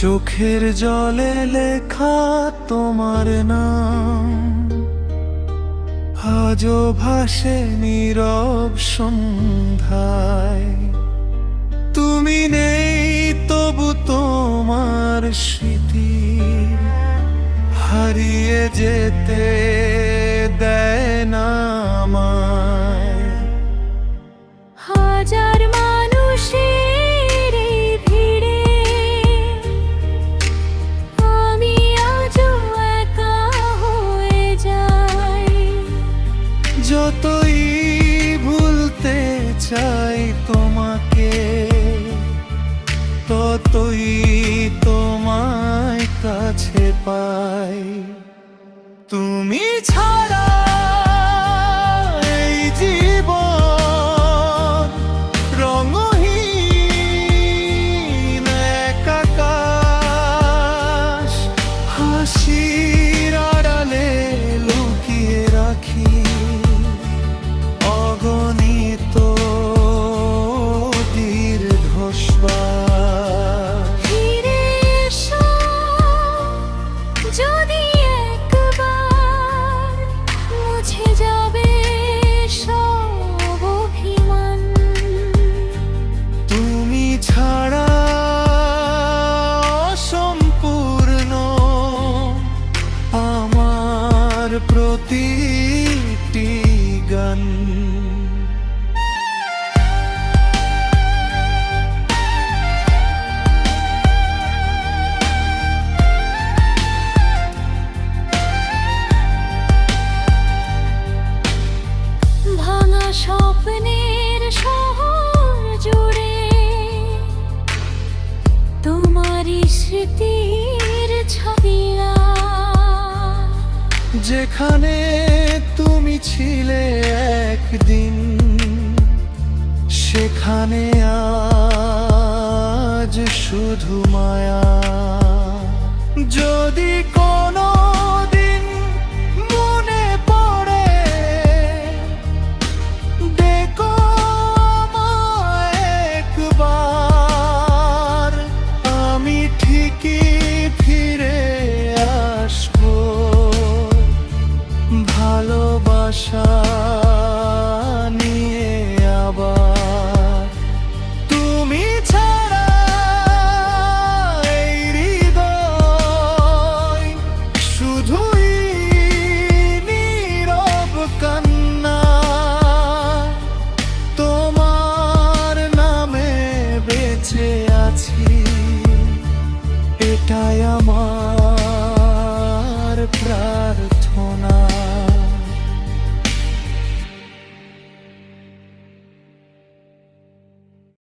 চোখের জলে লেখা তোমার নাম আজও ভাসে নীরব সন্ধ্যায়। তুমি নেই তবু তোমার স্মৃতি হারিয়ে যেতে দেয় না আমায়। হাজার মানুষের এই ভিড়ে আমি আজও একা হয়ে যাই। যতই ভুলতে চাই তোমাকে ততই তোমায় কাছে পাই। তুমি ছাড়া এই জীবন রঙহীন এক আকাশ। হাসির আড়ালে লুকিয়ে রাখি অগণিত দীর্ঘশ্বাস। ফিরে এসো যদি একবার, মুছে যাবে সব অভিমান। তুমি ছাড়া সম্পূর্ণ আমার প্রতিটি গান। ভাঙা স্বপ্নের শহর জুড়ে তোমারই স্মৃতির ছবিরা। যেখানে তুমি ছিলে একদিন সেখানে আজ শুধু মায়া। যদি কোনো দিন মনে পড়ে দেখো আমায় একবার, আমি ঠিকই ফিরে আসবো ভালোবাসা